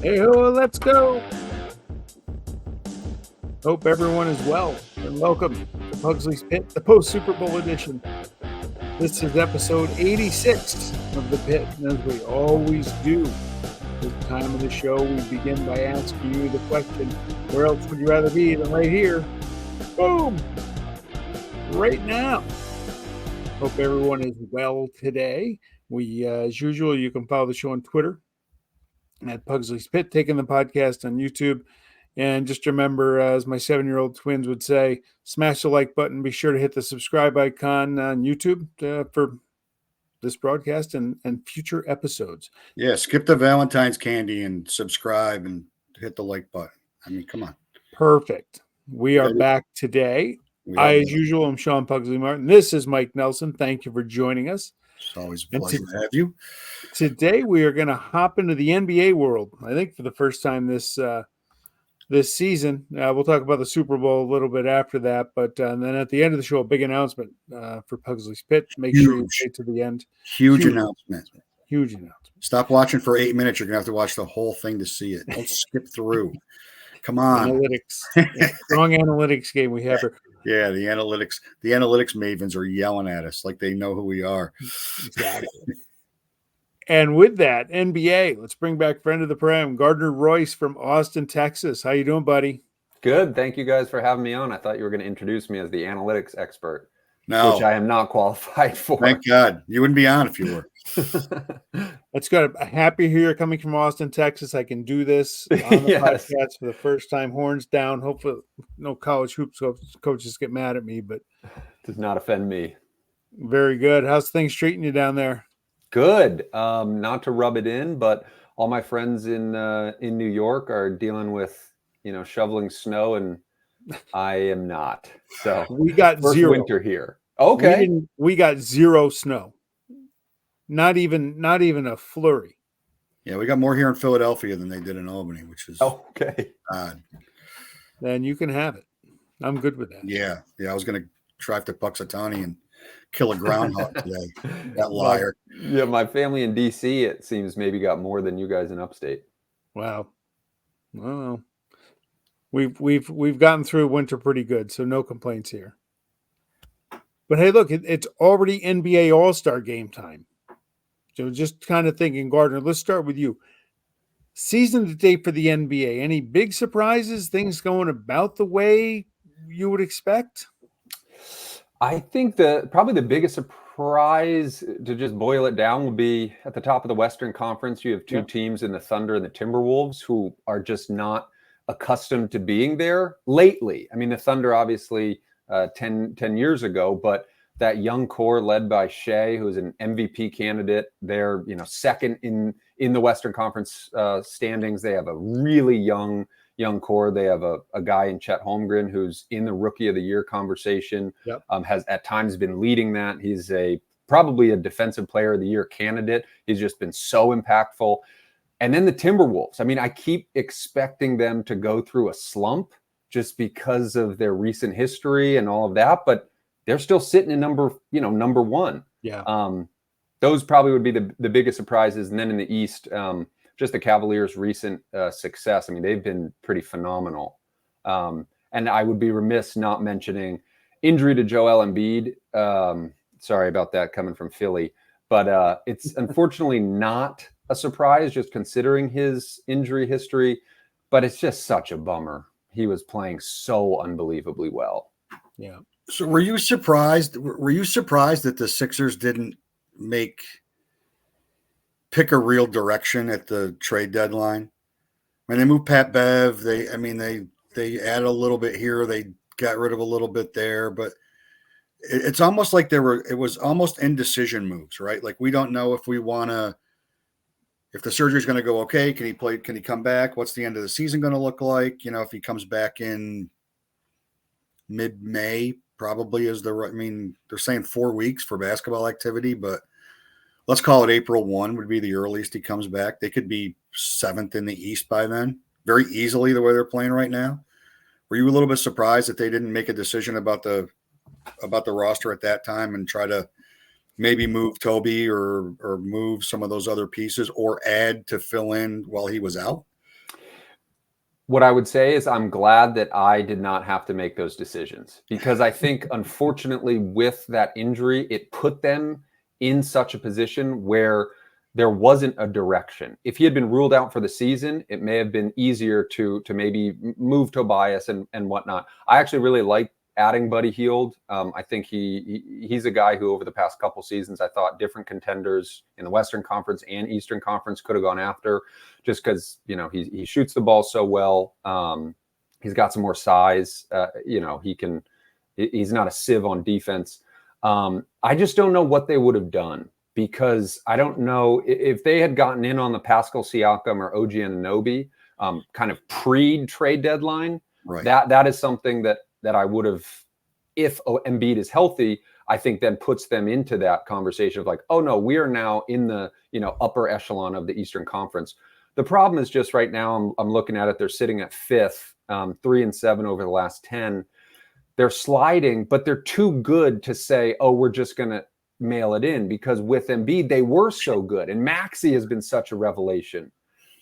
Hey ho, let's go. Hope everyone is well and welcome to Pugsley's Pit, the post-Super Bowl edition. This is episode 86 of The Pit, and as we always do this time of the show, we begin by asking you the question, where else would you rather be than right here? Boom! Right now. Hope everyone is well today. As usual, you can follow the show on Twitter at Pugsley's Pit, taking the podcast on YouTube. And just remember, as my 7-year-old twins would say, smash the like button. Be sure to hit the subscribe icon on YouTube for this broadcast and future episodes. Yeah, skip the Valentine's candy and subscribe and hit the like button. I mean, come on. Perfect. We are back today. As usual, I'm Sean Pugsley Martin. This is Mike Nelson. Thank you for joining us. It's always a pleasure to have you. Today, we are going to hop into the NBA world. I think for the first time this season. We'll talk about the Super Bowl a little bit after that, but then at the end of the show, a big announcement for Pugsley's Pit. Make sure you stay to the end. Huge announcement. Huge announcement. Stop watching for 8 minutes. You're going to have to watch the whole thing to see it. Don't skip through. Come on. Analytics. Strong analytics game we have here. Yeah, the analytics mavens are yelling at us like they know who we are. Exactly. And with that, NBA, let's bring back friend of the program, Gardner Royce from Austin, Texas. How you doing, buddy? Good. Thank you guys for having me on. I thought you were going to introduce me as the analytics expert, which I am not qualified for. Thank God. You wouldn't be on if you were. That's good. I'm happy here coming from Austin, Texas. I can do this on the podcast for the first time. Horns down. Hopefully no college hoops coaches get mad at me, but does not offend me. Very good. How's things treating you down there? Good. Not to rub it in, but all my friends in New York are dealing with, shoveling snow, and I am not. So we got first zero winter here. Okay. We got zero snow. Not even a flurry. Yeah, we got more here in Philadelphia than they did in Albany, which is okay. Odd. Then you can have it. I'm good with that. Yeah. I was going to drive to Puxatawny and kill a groundhog today. That liar. Yeah, my family in DC, it seems, maybe got more than you guys in upstate. Wow. Well, we've gotten through winter pretty good, so no complaints here. But hey, look, it's already NBA All-Star game time. So just kind of thinking, Gardner, let's start with you. Season to date for the NBA. Any big surprises? Things going about the way you would expect? I think probably the biggest surprise, to just boil it down, would be at the top of the Western Conference. You have two teams in the Thunder and the Timberwolves who are just not accustomed to being there lately. I mean, the Thunder obviously 10 years ago, but that young core led by Shea, who's an MVP candidate, they're second in the Western Conference standings. They have a really young core. They have a guy in Chet Holmgren who's in the Rookie of the Year conversation. Yep. Has at times been leading that. He's probably a Defensive Player of the Year candidate. He's just been so impactful. And then the Timberwolves. I mean, I keep expecting them to go through a slump just because of their recent history and all of that, but they're still sitting in number one. Yeah. Those probably would be the biggest surprises. And then in the East, just the Cavaliers' recent success. I mean, they've been pretty phenomenal. And I would be remiss not mentioning injury to Joel Embiid. Sorry about that coming from Philly. But it's unfortunately not a surprise just considering his injury history. But it's just such a bummer. He was playing so unbelievably well. Yeah. So were you surprised? Were you surprised that the Sixers didn't pick a real direction at the trade deadline? I mean, they moved Pat Bev. They added a little bit here. They got rid of a little bit there, but it's almost like it was almost indecision moves, right? Like we don't know if the surgery is going to go okay. Can he play? Can he come back? What's the end of the season going to look like? If he comes back in mid-May, probably is they're saying 4 weeks for basketball activity, but let's call it April 1 would be the earliest he comes back. They could be 7th in the East by then, very easily the way they're playing right now. Were you a little bit surprised that they didn't make a decision about the roster at that time and try to maybe move Toby or move some of those other pieces or add to fill in while he was out? What I would say is I'm glad that I did not have to make those decisions, because I think, unfortunately, with that injury, it put them in such a position where there wasn't a direction. If he had been ruled out for the season, it may have been easier to maybe move Tobias and whatnot. I actually really like adding Buddy Hield. I think he's a guy who over the past couple seasons, I thought different contenders in the Western Conference and Eastern Conference could have gone after, just because, you know, he shoots the ball so well. He's got some more size. You know, he's not a sieve on defense. I just don't know what they would have done, because I don't know if they had gotten in on the Pascal Siakam or OG Anunoby kind of pre-trade deadline. Right. That is something that I would have, if Embiid is healthy, I think then puts them into that conversation of like, oh no, we are now in the, you know, upper echelon of the Eastern Conference. The problem is just right now, I'm looking at it, they're sitting at 5th, 3-7 over the last 10. They're sliding, but they're too good to say, oh, we're just going to mail it in, because with Embiid, they were so good. And Maxey has been such a revelation.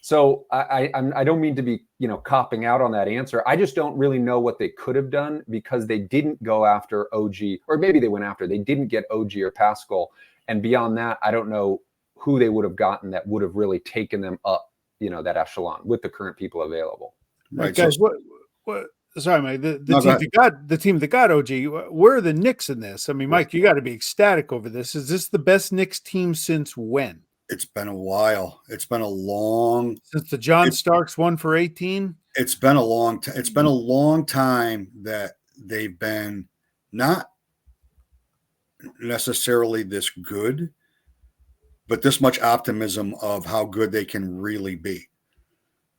So I don't mean to be, you know, copping out on that answer. I just don't really know what they could have done, because they didn't go after OG, or maybe they went after, they didn't get OG or Pascal. And beyond that, I don't know who they would have gotten that would have really taken them up, you know, that echelon with the current people available. Right, guys. What? Sorry, Mike. The team that got OG. Where are the Knicks in this? I mean, Mike, you got to be ecstatic over this. Is this the best Knicks team since when? It's been a while. It's been a long since the John Starks 1 for 18. It's been a long time. It's been a long time that they've been not necessarily this good, but this much optimism of how good they can really be.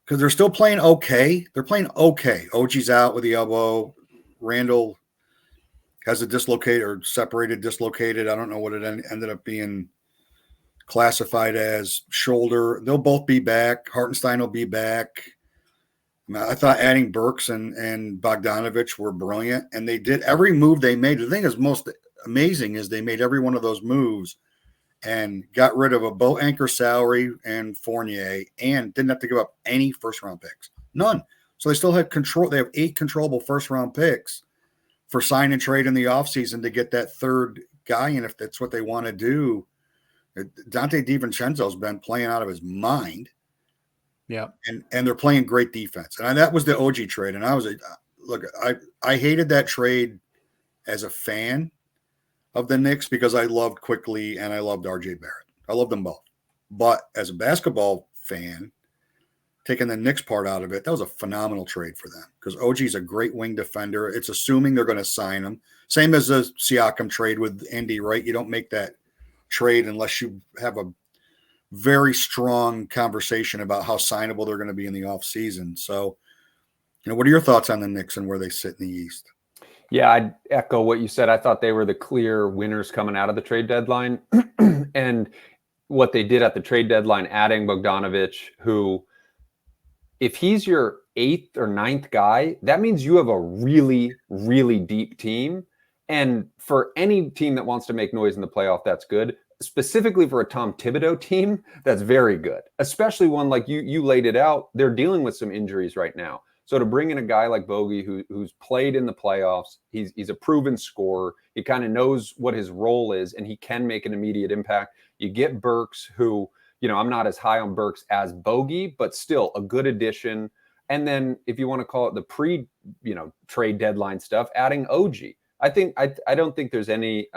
Because they're still playing okay. They're playing okay. OG's out with the elbow. Randall has a dislocated. I don't know what it ended up being classified as, shoulder. They'll both be back. Hartenstein will be back. I thought adding Burks and Bogdanovich were brilliant, and they did every move they made. The thing that's most amazing is they made every one of those moves and got rid of a boat anchor salary and Fournier, and didn't have to give up any first-round picks. None. So they still had control. They have 8 controllable first-round picks for sign and trade in the offseason to get that third guy in if that's what they want to do. Dante DiVincenzo's been playing out of his mind. Yeah. And they're playing great defense. And that was the OG trade. And I hated that trade as a fan of the Knicks, because I loved Quickly and I loved RJ Barrett. I loved them both. But as a basketball fan, taking the Knicks part out of it, that was a phenomenal trade for them, because OG's a great wing defender. It's assuming they're going to sign him. Same as the Siakam trade with Indy, right? You don't make that trade unless you have a very strong conversation about how signable they're going to be in the offseason. So, you know, what are your thoughts on the Knicks and where they sit in the East? Yeah, I'd echo what you said. I thought they were the clear winners coming out of the trade deadline. And what they did at the trade deadline, adding Bogdanovich, who, if he's your 8th or 9th guy, that means you have a really, really deep team. And for any team that wants to make noise in the playoff, that's good. Specifically for a Tom Thibodeau team, that's very good. Especially one like you laid it out. They're dealing with some injuries right now. So to bring in a guy like Bogey who's played in the playoffs, he's a proven scorer. He kind of knows what his role is, and he can make an immediate impact. You get Burks, who, you know, I'm not as high on Burks as Bogey, but still a good addition. And then if you want to call it the trade deadline stuff, adding OG. I don't think there's any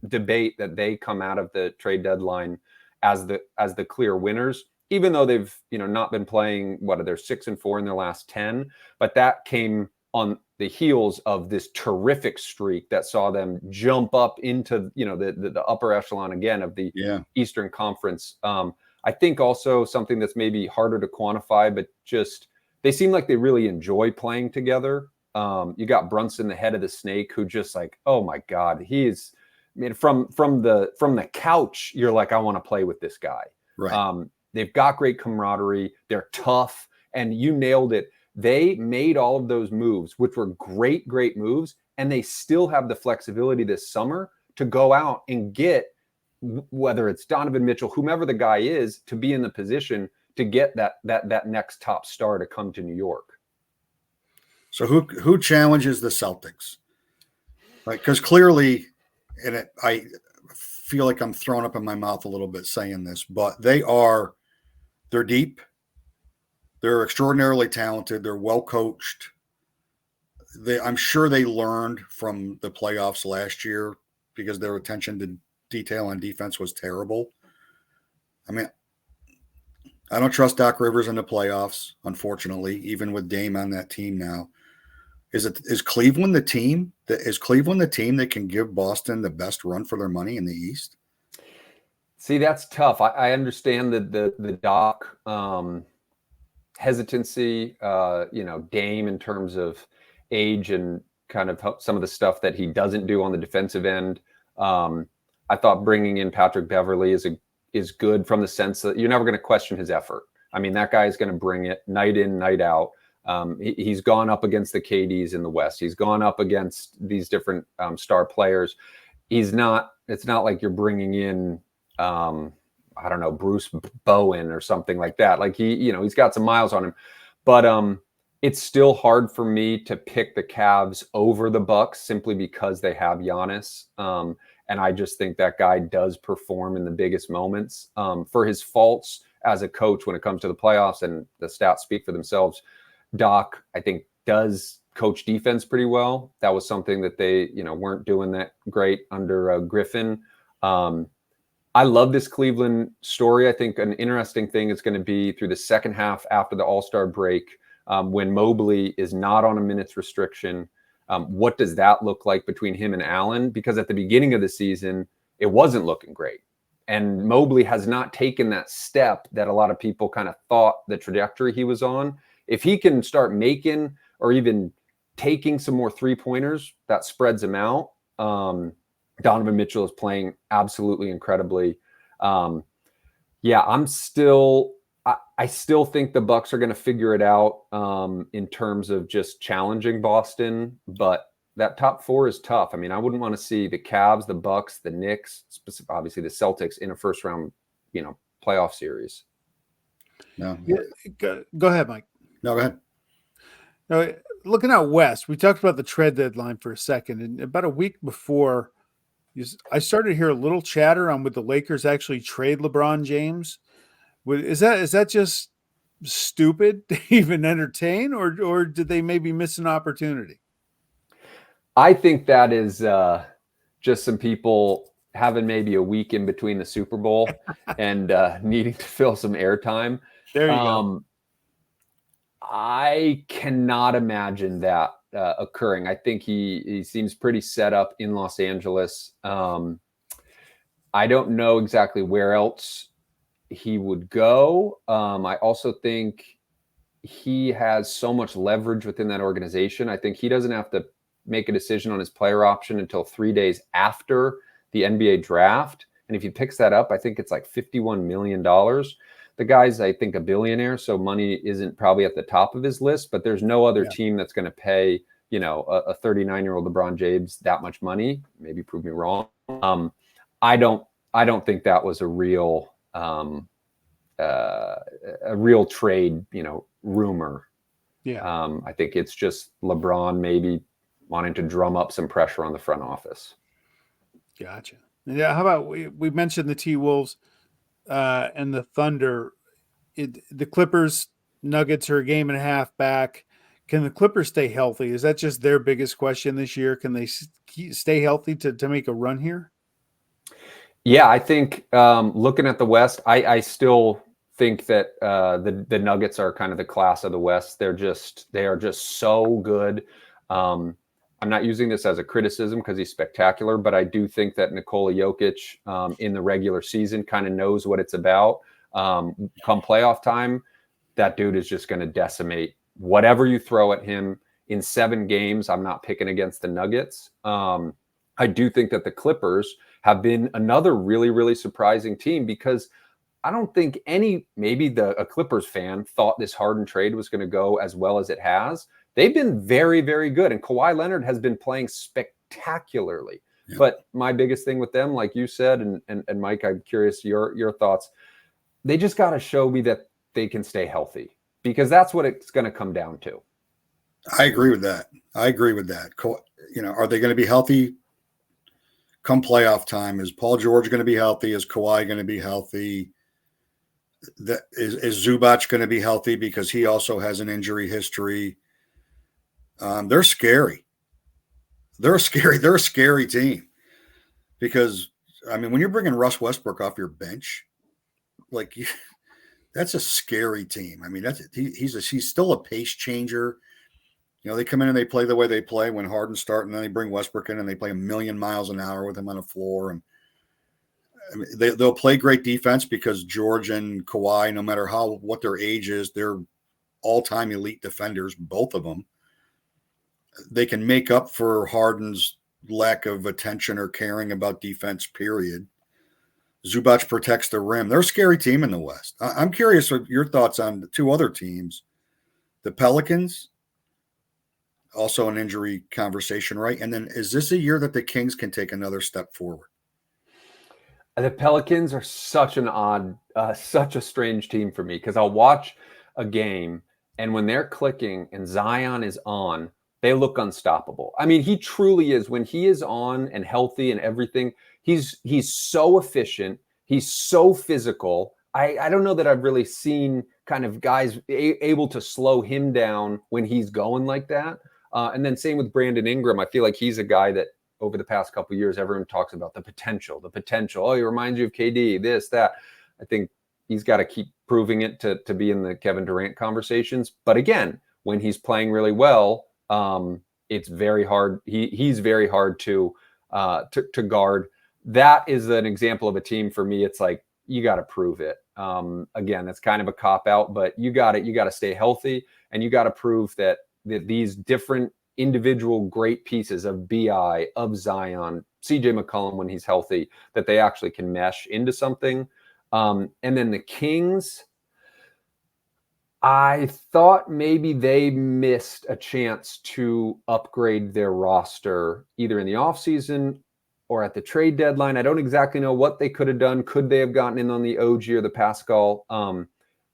debate that they come out of the trade deadline as the clear winners, even though they've, you know, not been playing. They're 6-4 in their last 10, but that came on the heels of this terrific streak that saw them jump up into, you know, the upper echelon again of the Eastern Conference. I think also something that's maybe harder to quantify, but just they seem like they really enjoy playing together. You got Brunson, the head of the snake, who just like, oh my God, he's, I mean, from the couch, you're like, I want to play with this guy. Right. They've got great camaraderie. They're tough, and you nailed it. They made all of those moves, which were great moves, and they still have the flexibility this summer to go out and get, whether it's Donovan Mitchell, whomever the guy is, to be in the position to get that next top star to come to New York. So who challenges the Celtics? Like, because clearly, and I feel like I'm throwing up in my mouth a little bit saying this, but they're deep. They're extraordinarily talented. They're well coached. I'm sure they learned from the playoffs last year because their attention to detail on defense was terrible. I mean, I don't trust Doc Rivers in the playoffs, unfortunately, even with Dame on that team now. Is Cleveland the team that can give Boston the best run for their money in the East? See, that's tough. I understand the Doc hesitancy, Dame in terms of age and kind of some of the stuff that he doesn't do on the defensive end. I thought bringing in Patrick Beverley is good from the sense that you're never going to question his effort. I mean, that guy is going to bring it night in, night out. He's gone up against the KDs in the West. He's gone up against these different star players. It's not like you're bringing in, I don't know, Bruce Bowen or something like that. Like he's got some miles on him, but it's still hard for me to pick the Cavs over the Bucks simply because they have Giannis. And I just think that guy does perform in the biggest moments. For his faults as a coach when it comes to the playoffs, and the stats speak for themselves, Doc, I think, does coach defense pretty well. That was something that they, weren't doing that great under Griffin. I love this Cleveland story. I think an interesting thing is going to be through the second half after the All-Star break, when Mobley is not on a minutes restriction. What does that look like between him and Allen? Because at the beginning of the season, it wasn't looking great. And Mobley has not taken that step that a lot of people kind of thought the trajectory he was on. If he can start making or even taking some more three-pointers, that spreads him out. Donovan Mitchell is playing absolutely incredibly. I still think the Bucks are going to figure it out in terms of just challenging Boston, but that top four is tough. I mean, I wouldn't want to see the Cavs, the Bucks, the Knicks, obviously the Celtics in a first round, playoff series. No. Yeah, go ahead, Mike. No, go ahead. Now, looking out west, we talked about the trade deadline for a second, and about a week before, I started to hear a little chatter on would the Lakers actually trade LeBron James. Is that just stupid to even entertain, or did they maybe miss an opportunity? I think that is just some people having maybe a week in between the Super Bowl and needing to fill some airtime. There you go. I cannot imagine that occurring. I think he seems pretty set up in Los Angeles. I don't know exactly where else he would go. I also think he has so much leverage within that organization. I think he doesn't have to make a decision on his player option until 3 days after the NBA draft. And if he picks that up, I think it's like $51 million. The guy's, I think, a billionaire, so money isn't probably at the top of his list, but there's no other team that's going to pay, a 39-year-old LeBron James that much money. Maybe prove me wrong. I don't think that was a real trade, rumor. Yeah. I think it's just LeBron maybe wanting to drum up some pressure on the front office. Gotcha. Yeah. How about we mentioned the T-Wolves and the Thunder. The Clippers, Nuggets are a game and a half back. Can the Clippers stay healthy? Is that just their biggest question this year? Can they stay healthy to make a run here? Yeah, I think looking at the West, I still think that the Nuggets are kind of the class of the West. They are just so good. I'm not using this as a criticism because he's spectacular, but I do think that Nikola Jokic in the regular season kind of knows what it's about. Come playoff time, that dude is just going to decimate whatever you throw at him. In 7 games, I'm not picking against the Nuggets. I do think that the Clippers have been another really, really surprising team because I don't think maybe a Clippers fan thought this Harden trade was going to go as well as it has. They've been very, very good. And Kawhi Leonard has been playing spectacularly. Yeah. But my biggest thing with them, like you said, and Mike, I'm curious your thoughts. They just got to show me that they can stay healthy, because that's what it's going to come down to. I agree with that. Are they going to be healthy come playoff time? Is Paul George going to be healthy? Is Kawhi going to be healthy? Is Zubac going to be healthy, because he also has an injury history? They're scary. They're a scary team, because when you're bringing Russ Westbrook off your bench, that's a scary team. He's still a pace changer. They come in and they play the way they play when Harden start, and then they bring Westbrook in and they play 1,000,000 miles an hour with him on the floor. And they'll play great defense, because George and Kawhi, no matter what their age is, they're all-time elite defenders, both of them. They can make up for Harden's lack of attention or caring about defense, period. Zubac protects the rim. They're a scary team in the West. I'm curious what your thoughts on the two other teams. The Pelicans, also an injury conversation, right? And then, is this a year that the Kings can take another step forward? The Pelicans are such a strange team for me, because I'll watch a game, and when they're clicking and Zion is on, they look unstoppable. He truly is. When he is on and healthy and everything, he's so efficient. He's so physical. I don't know that I've really seen kind of guys able to slow him down when he's going like that. And then same with Brandon Ingram. I feel like he's a guy that over the past couple of years, everyone talks about the potential. Oh, he reminds you of KD, this, that. I think he's got to keep proving it to be in the Kevin Durant conversations. But again, when he's playing really well, it's very hard. He's very hard to guard. That is an example of a team for me. It's like, you got to prove it. Again, it's kind of a cop out, but you got to stay healthy, and you got to prove that these different individual great pieces of BI, of Zion, CJ McCollum when he's healthy, that they actually can mesh into something. And then the Kings, I thought maybe they missed a chance to upgrade their roster either in the offseason or at the trade deadline. I don't exactly know what they could have done. Could they have gotten in on the OG or the Pascal?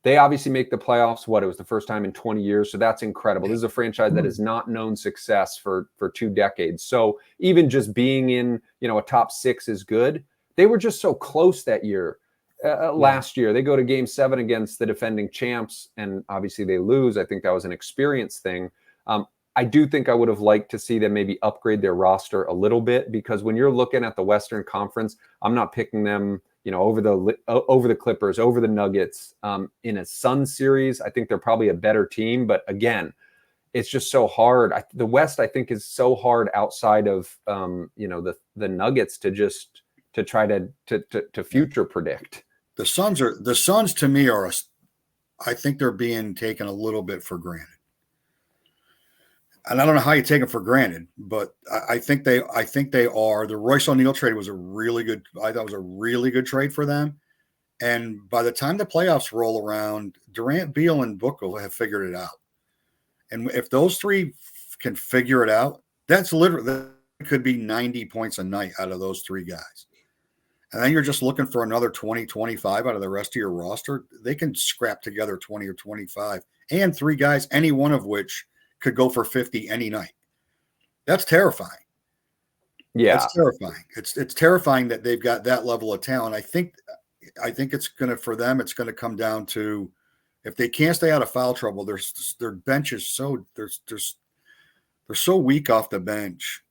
They obviously make the playoffs. It was the first time in 20 years. So that's incredible. This is a franchise that has not known success for 2 decades. So even just being in, a top 6 is good. They were just so close that year. Last year, they go to Game 7 against the defending champs, and obviously they lose. I think that was an experience thing. I do think I would have liked to see them maybe upgrade their roster a little bit, because when you're looking at the Western Conference, I'm not picking them, over the Clippers, over the Nuggets in a Suns series. I think they're probably a better team, but again, it's just so hard. The West, I think, is so hard outside of the Nuggets to try to future predict. The Suns to me I think they're being taken a little bit for granted. And I don't know how you take them for granted, but I think they are. The Royce O'Neal trade was I thought it was a really good trade for them. And by the time the playoffs roll around, Durant, Beal, and Booker will have figured it out. And if those three can figure it out, that could be 90 points a night out of those 3 guys. And then you're just looking for another 20, 25 out of the rest of your roster. They can scrap together 20 or 25, and 3 guys, any one of which could go for 50 any night. That's terrifying. Yeah, that's terrifying. It's terrifying that they've got that level of talent. I think it's going to, for them, it's going to come down to, if they can't stay out of foul trouble, their bench is they're so weak off the bench,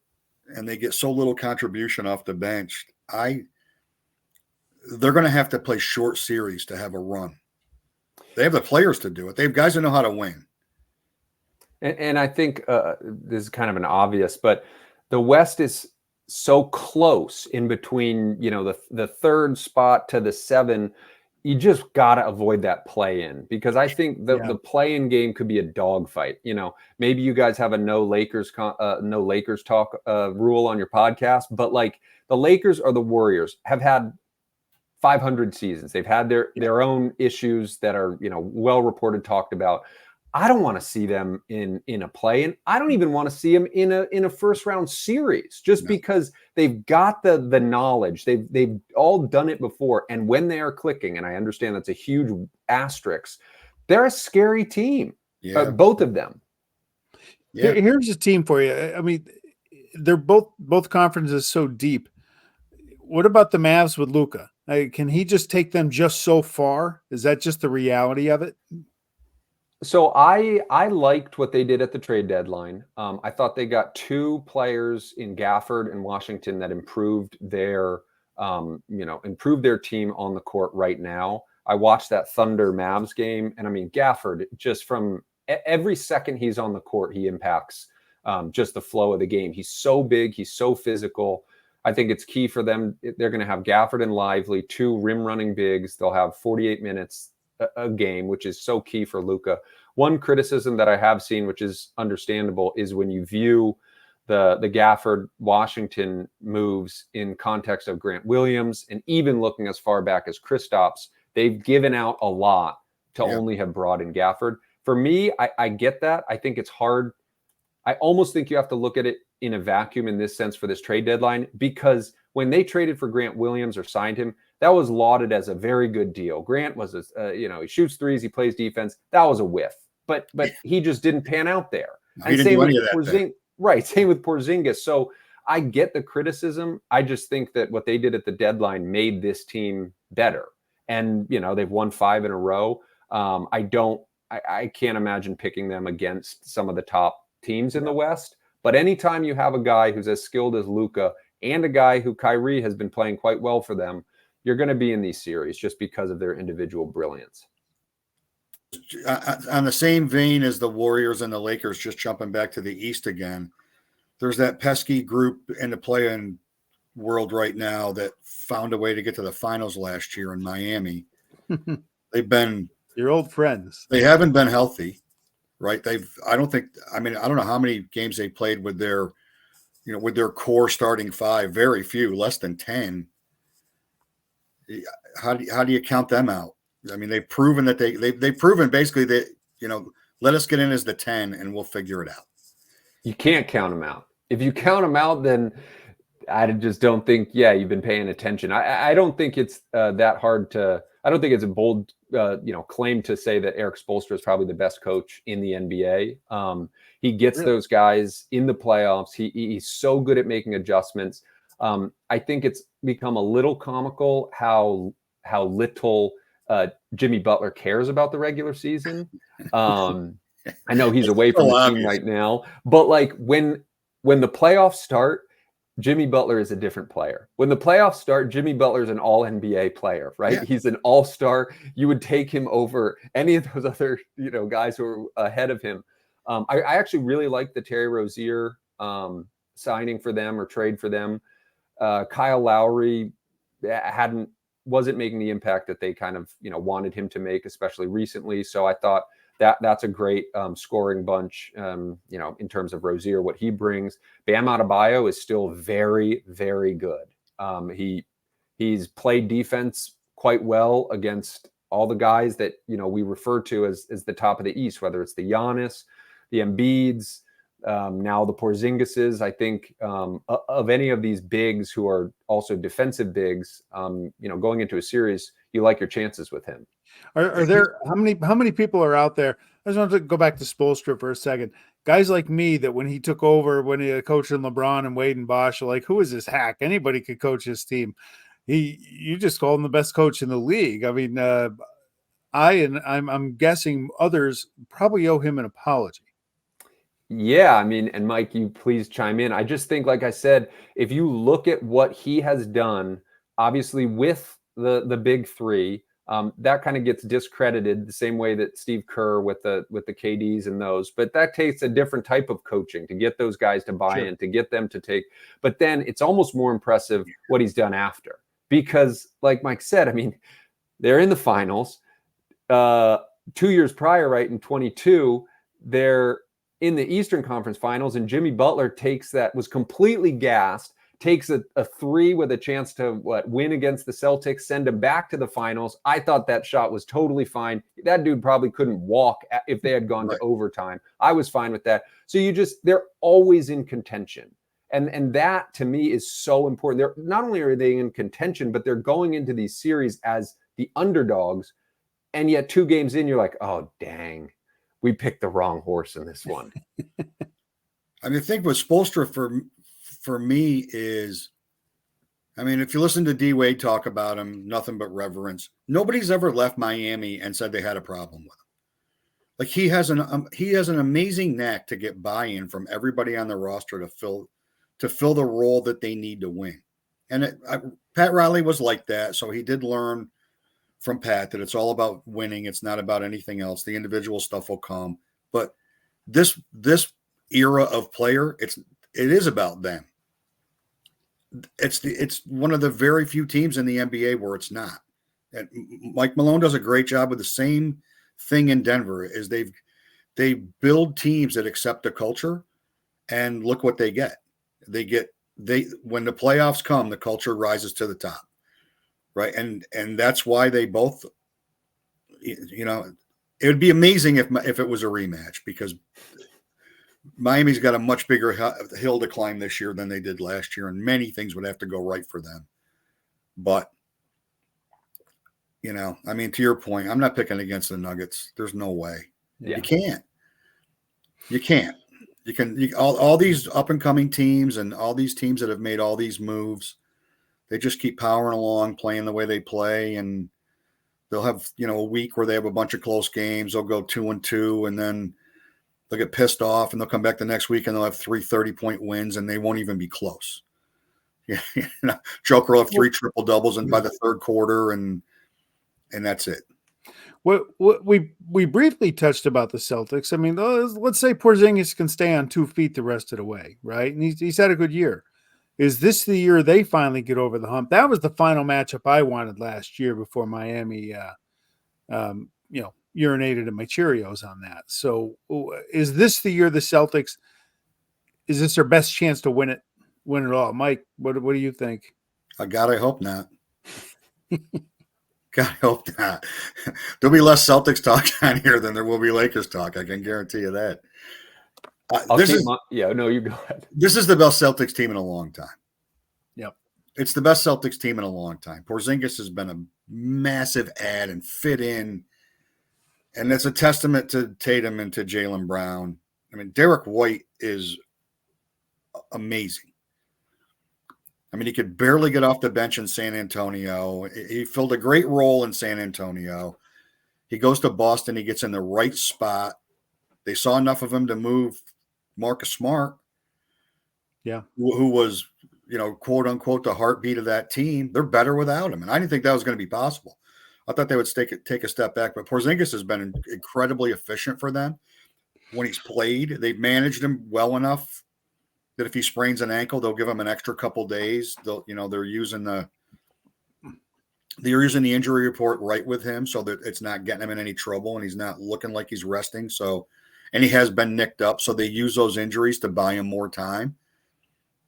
and they get so little contribution off the bench. They're going to have to play short series to have a run. They have the players to do it. They have guys that know how to win. And I think this is kind of an obvious, but the West is so close in between, the 3rd spot to the 7. You just got to avoid that play-in, because I think the play-in game could be a dogfight. Maybe you guys have a no Lakers talk rule on your podcast, but like the Lakers or the Warriors have had 500 seasons. They've had their own issues that are, well reported, talked about. I don't want to see them in a play, and I don't even want to see them in a first round series, just because they've got the knowledge. They've all done it before, and when they are clicking, and I understand that's a huge asterisk, they're a scary team. Yeah, both of them. Yeah. Here's a team for you. I mean, they're both conferences so deep. What about the Mavs with Luka? Can he just take them just so far? Is that just the reality of it? So I liked what they did at the trade deadline. I thought they got 2 players in Gafford and Washington that improved their improved their team on the court right now. I watched that Thunder Mavs game, and I mean, Gafford, just from every second he's on the court, he impacts just the flow of the game. He's so big, he's so physical. I think it's key for them. They're going to have Gafford and Lively, 2 rim running bigs. They'll have 48 minutes a game, which is so key for Luka. One criticism that I have seen, which is understandable, is when you view the Gafford Washington moves in context of Grant Williams, and even looking as far back as Kristaps, they've given out a lot to only have brought in Gafford. For me, I get that. I think it's hard. I almost think you have to look at it in a vacuum in this sense for this trade deadline, because when they traded for Grant Williams or signed him, that was lauded as a very good deal. Grant was, he shoots threes, he plays defense. That was a whiff, but he just didn't pan out there. And same with same with Porzingis. So I get the criticism. I just think that what they did at the deadline made this team better. And they've won 5 in a row. I can't imagine picking them against some of the top teams in the West. But anytime you have a guy who's as skilled as Luka and a guy who Kyrie has been playing quite well for them, you're going to be in these series just because of their individual brilliance. On the same vein as the Warriors and the Lakers, just jumping back to the East again, there's that pesky group in the play-in world right now that found a way to get to the finals last year in Miami. They've been your old friends. They haven't been healthy, right? I don't know how many games they played with their core starting 5. Very few, less than 10. How do you count them out? I mean, they've proven that they've proven basically that, let us get in as the 10 and we'll figure it out. You can't count them out. If you count them out, then I just don't think, you've been paying attention. I don't think it's that hard to, I don't think it's a bold, claim to say that Eric Spoelstra is probably the best coach in the NBA. He gets those guys in the playoffs. He's so good at making adjustments. I think it's become a little comical how little Jimmy Butler cares about the regular season. I know he's away from the team right now, but like when the playoffs start, Jimmy Butler is a different player. When the playoffs start, Jimmy Butler is an all-NBA player, right? Yeah. He's an all-star. You would take him over any of those other, guys who are ahead of him. I actually really like the Terry Rozier signing for them or trade for them. Kyle Lowry wasn't making the impact that they kind of, wanted him to make, especially recently. So I thought that's a great scoring bunch, in terms of Rozier, what he brings. Bam Adebayo is still very, very good. He's played defense quite well against all the guys that, we refer to as the top of the East, whether it's the Giannis, the Embiids, now the Porzingises. I think of any of these bigs who are also defensive bigs, going into a series, you like your chances with him. Are there how many people are out there? I just want to go back to Spoelstra for a second. Guys like me that when he took over, when he coached LeBron and Wade and Bosh, are like, who is this hack? Anybody could coach his team. You just called him the best coach in the league. I mean, I'm guessing others probably owe him an apology. Yeah, I mean, and Mike, you please chime in. I just think, like I said, if you look at what he has done, obviously with the big 3, that kind of gets discredited the same way that Steve Kerr with the KDs and those, but that takes a different type of coaching to get those guys to buy in, to get them to take. But then it's almost more impressive what he's done after, because like Mike said, I mean, they're in the finals 2 years prior, right? In 22, they're in the Eastern Conference Finals, and Jimmy Butler was completely gassed, takes a 3 with a chance to win against the Celtics, send them back to the finals. I thought that shot was totally fine. That dude probably couldn't walk if they had gone to overtime. I was fine with that. So they're always in contention. And that to me is so important. They're not only are they in contention, but they're going into these series as the underdogs. And yet 2 games in, you're like, oh, dang, we picked the wrong horse in this one. I mean, the thing with Spoelstra for me is, I mean, if you listen to D Wade talk about him, nothing but reverence. Nobody's ever left Miami and said they had a problem with him. Like he has an amazing knack to get buy-in from everybody on the roster to fill the role that they need to win. And Pat Riley was like that, so he did learn from Pat that it's all about winning. It's not about anything else. The individual stuff will come, but this era of player, it is about them. It's one of the very few teams in the NBA where it's not. And Mike Malone does a great job with the same thing in Denver. Is they build teams that accept the culture, and look what they get. When the playoffs come, the culture rises to the top, right? And that's why they both, it would be amazing if it was a rematch, because Miami's got a much bigger hill to climb this year than they did last year, and many things would have to go right for them. But, I mean, to your point, I'm not picking against the Nuggets. There's no way. Yeah. You can't. You can all these up and coming teams and all these teams that have made all these moves, they just keep powering along, playing the way they play, and they'll have, a week where they have a bunch of close games. They'll go 2-2, and then they'll get pissed off, and they'll come back the next week and they'll have 3 30-point wins, and they won't even be close. Joker will have 3 triple doubles and by the third quarter, and that's it. What we briefly touched about the Celtics. I mean, let's say Porzingis can stay on 2 feet the rest of the way, right? And he's had a good year. Is this the year they finally get over the hump? That was the final matchup I wanted last year before Miami, urinated in my Cheerios on that. So is this the year the Celtics, is this their best chance to win it all? Mike, what do you think? God, I hope not. God, I hope not. There'll be less Celtics talk on here than there will be Lakers talk. I can guarantee you that. You go ahead. This is the best Celtics team in a long time. Yep. It's the best Celtics team in a long time. Porzingis has been a massive add and fit in. And it's a testament to Tatum and to Jaylen Brown. I mean, Derek White is amazing. I mean, he could barely get off the bench in San Antonio. He filled a great role in San Antonio. He goes to Boston. He gets in the right spot. They saw enough of him to move Marcus Smart, who was, quote unquote, the heartbeat of that team. They're better without him. And I didn't think that was going to be possible. I thought they would take a step back, but Porzingis has been incredibly efficient for them. When he's played, they've managed him well enough that if he sprains an ankle, they'll give him an extra couple days. They're using the injury report right with him so that it's not getting him in any trouble and he's not looking like he's resting. So, and he has been nicked up, so they use those injuries to buy him more time.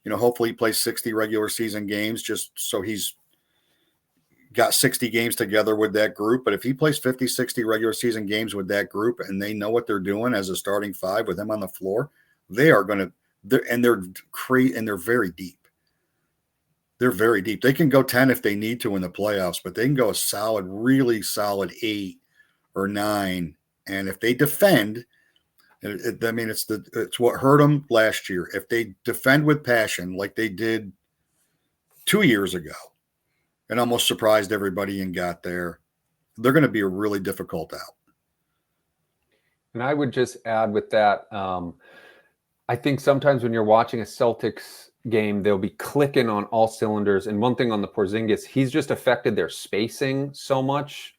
Hopefully he plays 60 regular season games just so he's got 60 games together with that group. But if he plays 50, 60 regular season games with that group and they know what they're doing as a starting 5 with him on the floor, they are going to, they're very deep. They're very deep. They can go 10 if they need to in the playoffs, but they can go a really solid 8 or 9. And if they defend, it's what hurt them last year. If they defend with passion, like they did 2 years ago, and almost surprised everybody and got there, they're going to be a really difficult out. And I would just add with that, I think sometimes when you're watching a Celtics game, they'll be clicking on all cylinders. And one thing on the Porzingis, he's just affected their spacing so much.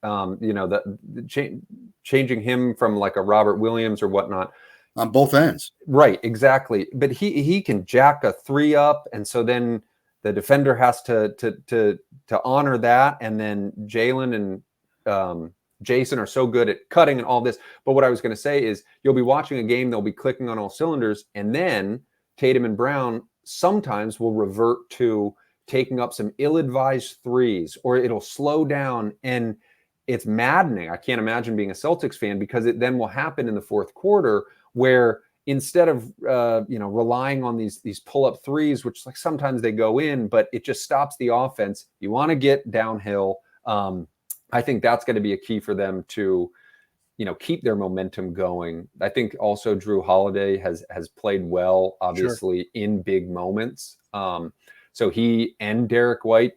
Changing him from like a Robert Williams or whatnot. On both ends. Right, exactly. But he can jack a 3 up, and so then the defender has to honor that. And then Jaylen and Jason are so good at cutting and all this. But what I was going to say is you'll be watching a game, they'll be clicking on all cylinders, and then Tatum and Brown sometimes will revert to taking up some ill-advised threes, or it'll slow down, and it's maddening. I can't imagine being a Celtics fan, because it then will happen in the fourth quarter where instead of relying on these pull-up threes, which like sometimes they go in, but it just stops the offense. You want to get downhill. I think that's going to be a key for them to keep their momentum going. I think also Drew Holiday has played well, obviously, in big moments. So he and Derek White,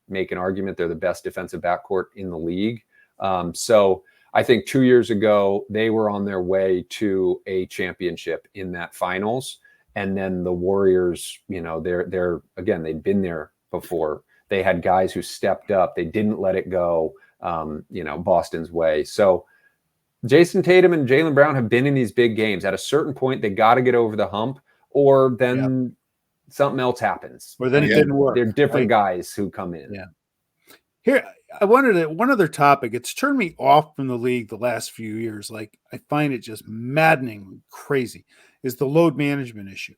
make an argument they're the best defensive backcourt in the league. So I think 2 years ago, they were on their way to a championship in that finals. And then the Warriors, they're again, they'd been there before. They had guys who stepped up. They didn't let it go, Boston's way. So Jason Tatum and Jaylen Brown have been in these big games. At a certain point, they got to get over the hump, or then something else happens. Or then it didn't work. They're different guys who come in. Yeah. Here, I wanted one other topic. It's turned me off from the league the last few years. Like, I find it just maddening, crazy, is the load management issue.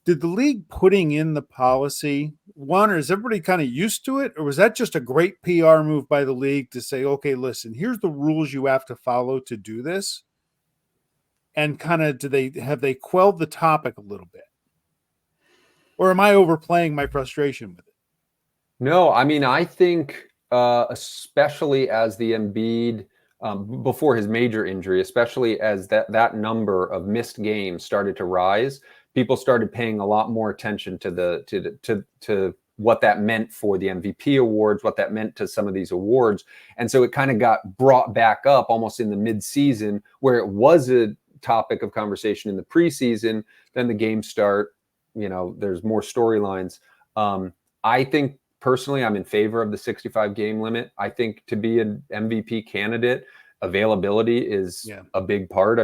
Did the league putting in the policy, or is everybody kind of used to it? Or was that just a great PR move by the league to say, okay, listen, here's the rules you have to follow to do this? And kind of, have they quelled the topic a little bit? Or am I overplaying my frustration with it? No, I think especially as the Embiid, before his major injury, especially as that number of missed games started to rise, people started paying a lot more attention to what that meant for the MVP awards, what that meant to some of these awards. And so it kind of got brought back up almost in the mid-season, where it was a topic of conversation in the preseason. Then the games start, there's more storylines. I think personally, I'm in favor of the 65 game limit. I think to be an MVP candidate, availability is a big part.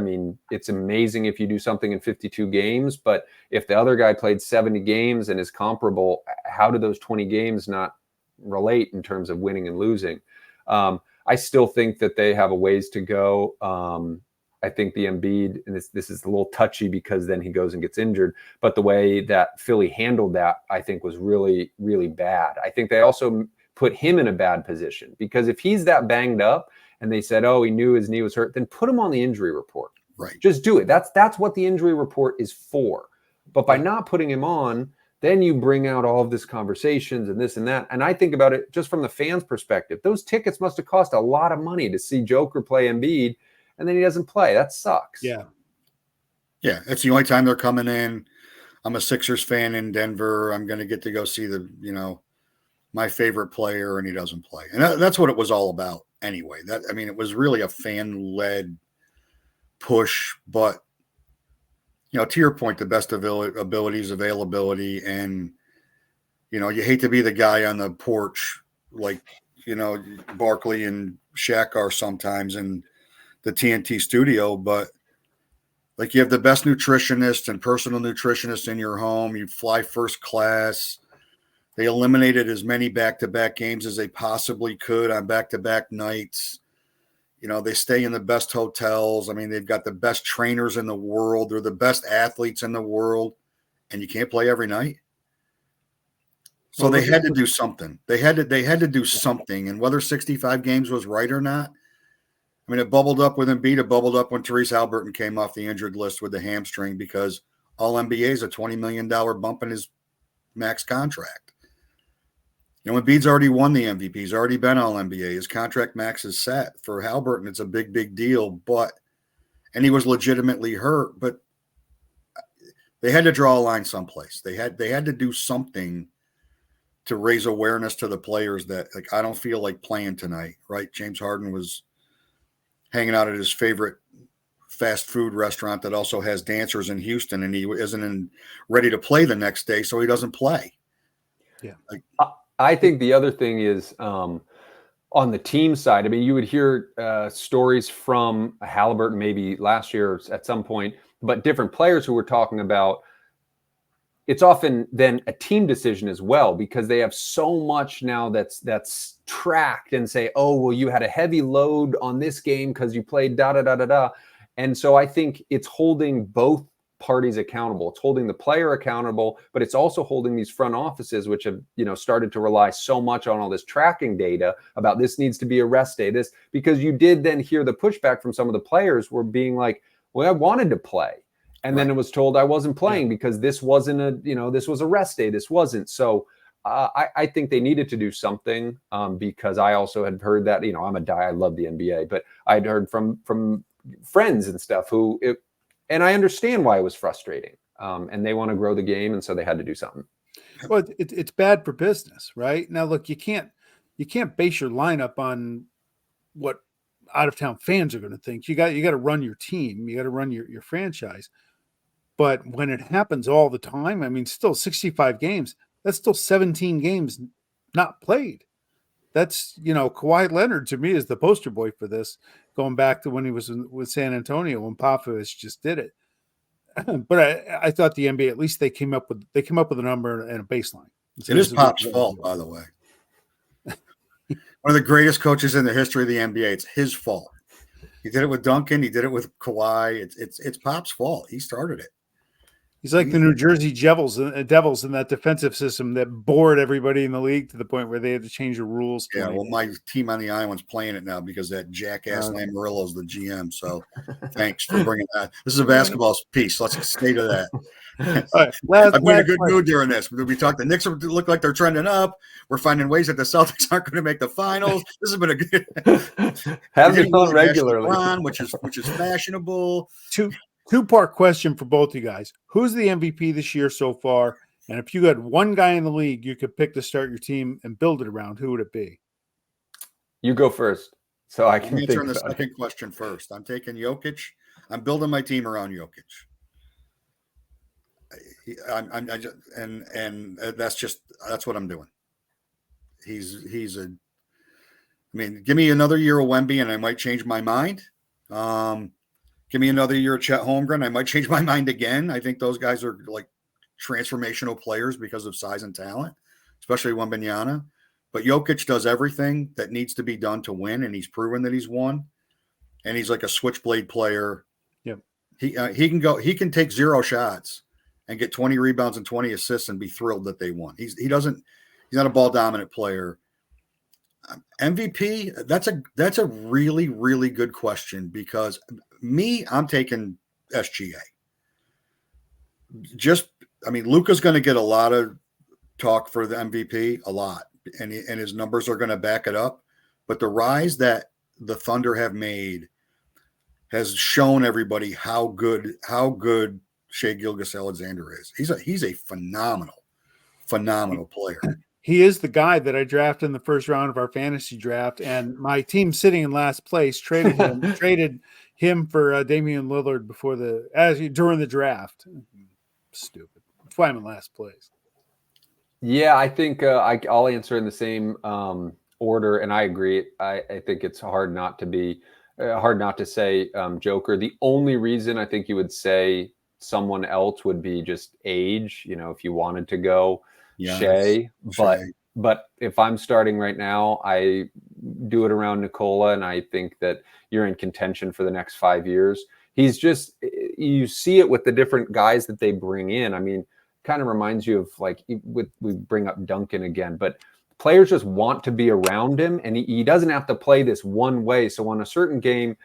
It's amazing if you do something in 52 games, but if the other guy played 70 games and is comparable, how do those 20 games not relate in terms of winning and losing? I still think that they have a ways to go. I think the Embiid, and this is a little touchy because then he goes and gets injured, but the way that Philly handled that, I think, was really, really bad. I think they also put him in a bad position, because if he's that banged up and they said, oh, he knew his knee was hurt, then put him on the injury report. Right. Just do it. That's what the injury report is for. But by not putting him on, then you bring out all of this conversations and this and that. And I think about it just from the fans' perspective. Those tickets must have cost a lot of money to see Joker play Embiid, and then he doesn't play. That sucks. Yeah. Yeah, it's the only time they're coming in. I'm a Sixers fan in Denver. I'm going to get to go see my favorite player, and he doesn't play. And that's what it was all about anyway. It was really a fan-led push, but to your point, the best abilities, availability, and you hate to be the guy on the porch like Barkley and Shaq are sometimes in the TNT studio, but like, you have the best nutritionist and personal nutritionist in your home. You fly first class. They eliminated as many back-to-back games as they possibly could on back-to-back nights. They stay in the best hotels. They've got the best trainers in the world. They're the best athletes in the world, and you can't play every night. So they had to do something. They had to do something, and whether 65 games was right or not, it bubbled up with Embiid. It bubbled up when Therese Halliburton came off the injured list with the hamstring, because all NBA is a $20 million bump in his max contract. Embiid's already won the MVP. He's already been all NBA. His contract max is set. For Halliburton, it's a big, big deal. And he was legitimately hurt, but they had to draw a line someplace. They had to do something to raise awareness to the players that, like, I don't feel like playing tonight, right? James Harden was hanging out at his favorite fast food restaurant that also has dancers in Houston, and he isn't ready to play the next day, so he doesn't play. Yeah. I think the other thing is on the team side, you would hear stories from Halliburton maybe last year at some point, but different players who were talking about it's often then a team decision as well, because they have so much now that's tracked and say, oh, well, you had a heavy load on this game because you played da da da da da. And so I think it's holding both parties accountable. It's holding the player accountable, but it's also holding these front offices, which have, started to rely so much on all this tracking data about this needs to be a rest day, because you did then hear the pushback from some of the players were being like, well, I wanted to play. And then it was told I wasn't playing because this wasn't this was a rest day. This wasn't. So I think they needed to do something because I also had heard that, I love the NBA, but I'd heard from friends and stuff and I understand why it was frustrating. And they want to grow the game. And so they had to do something. Well, it's bad for business, right? Now, look, you can't base your lineup on what out of town fans are going to think. You got to run your team. You got to run your franchise. But when it happens all the time, I mean, still 65 games, that's still 17 games not played. That's, Kawhi Leonard to me is the poster boy for this, going back to when he was with San Antonio when Popovich just did it. But I thought the NBA, at least they came up with a number and a baseline. It is Pop's fault, by the way. One of the greatest coaches in the history of the NBA. It's his fault. He did it with Duncan. He did it with Kawhi. It's Pop's fault. He started it. He's like the New Jersey Devils in that defensive system that bored everybody in the league to the point where they had to change the rules. Yeah, well, my team on the island's playing it now because that jackass Lamoriello is the GM. So thanks for bringing that. This is a basketball piece. Let's stay to that. Right, I'm in a good mood during this. We talked. The Knicks look like they're trending up. We're finding ways that the Celtics aren't going to make the finals. This has been a good. Have it on regularly, which is fashionable. Two-part question for both you guys. Who's the MVP this year so far? And if you had one guy in the league you could pick to start your team and build it around, who would it be? You go first, so I can answer the second question first. I'm taking Jokic. I'm building my team around Jokic. That's what I'm doing. Give me another year of Wemby and I might change my mind. Give me another year of Chet Holmgren. I might change my mind again. I think those guys are like transformational players because of size and talent, especially Wembanyama. But Jokic does everything that needs to be done to win, and he's proven that he's won. And he's like a switchblade player. Yep. He can take 0 shots and get 20 rebounds and 20 assists and be thrilled that they won. He's not a ball dominant player. MVP, that's a really, really good question because I'm taking SGA. Luka's going to get a lot of talk for the MVP, a lot, and his numbers are going to back it up. But the rise that the Thunder have made has shown everybody how good Shai Gilgeous-Alexander is. He's a phenomenal player. He is the guy that I drafted in the first round of our fantasy draft, and my team sitting in last place traded him for Damian Lillard during the draft. Stupid. That's why I'm in last place. Yeah, I think I'll answer in the same order, and I agree. I think it's hard not to say Joker. The only reason I think you would say someone else would be just age. If you wanted to go. Shai, but if I'm starting right now, I do it around Nikola, and I think that you're in contention for the next 5 years. He's just, you see it with the different guys that they bring in. I mean, kind of reminds you of we bring up Duncan again, but players just want to be around him, and he doesn't have to play this one way. So in a certain game,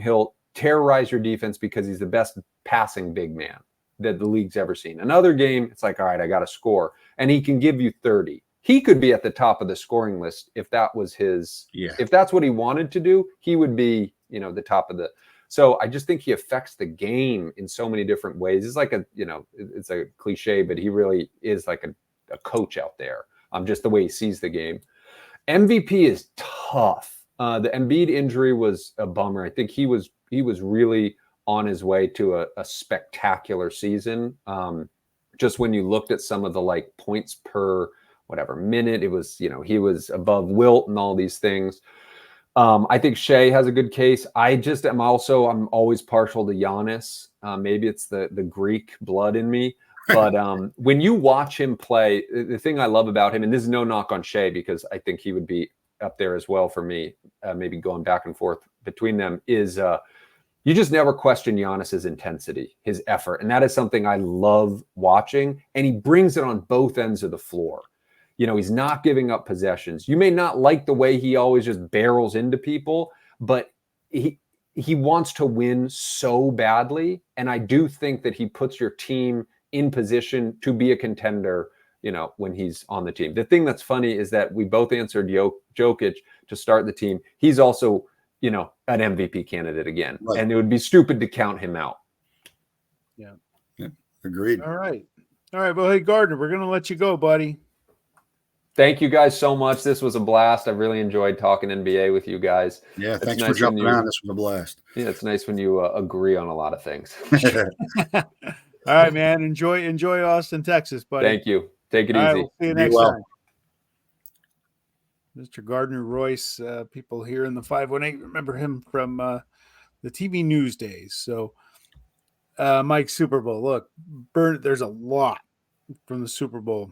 he'll terrorize your defense because he's the best passing big man that the league's ever seen. Another game, it's like, all right, I got to score. And he can give you 30. He could be at the top of the scoring list if that was if that's what he wanted to do, he would be, the top of the. So I just think he affects the game in so many different ways. It's like it's a cliche, but he really is like a coach out there. Just the way he sees the game. MVP is tough. The Embiid injury was a bummer. I think he was really on his way to a spectacular season. Just when you looked at some of the points per minute, it was, he was above Wilt and all these things. I think Shai has a good case. I'm always partial to Giannis. Maybe it's the Greek blood in me, but when you watch him play, the thing I love about him, and this is no knock on Shai because I think he would be up there as well for me, maybe going back and forth between them, is you just never question Giannis's intensity, his effort. And that is something I love watching. And he brings it on both ends of the floor. He's not giving up possessions. You may not like the way he always just barrels into people, but he wants to win so badly. And I do think that he puts your team in position to be a contender, when he's on the team. The thing that's funny is that we both answered Jokic to start the team. He's also, an MVP candidate again. Right. And it would be stupid to count him out. Yeah. Agreed. All right. Well, hey, Gardner, we're going to let you go, buddy. Thank you guys so much. This was a blast. I really enjoyed talking NBA with you guys. Yeah, thanks for jumping on. This was a blast. Yeah, it's nice when you agree on a lot of things. All right, man. Enjoy Austin, Texas, buddy. Thank you. Take it easy. We'll see you next time. Mr. Gardner Royce, people here in the 518 remember him from the TV news days. So, Mike, Super Bowl. Look, there's a lot from the Super Bowl.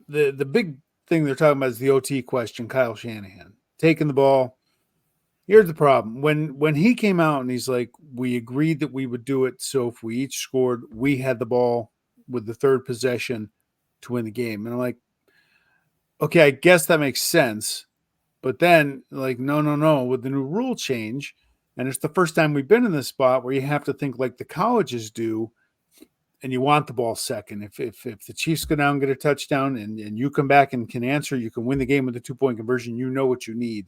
The big thing they're talking about is the OT question, Kyle Shanahan. Taking the ball. Here's the problem. When he came out and he's like, we agreed that we would do it, so if we each scored, we had the ball with the third possession to win the game. And I'm like, okay, I guess that makes sense. But then, like, no. With the new rule change, and it's the first time we've been in this spot where you have to think like the colleges do, and you want the ball second. If the Chiefs go down and get a touchdown and you come back and can answer, you can win the game with a 2-point conversion. You know what you need.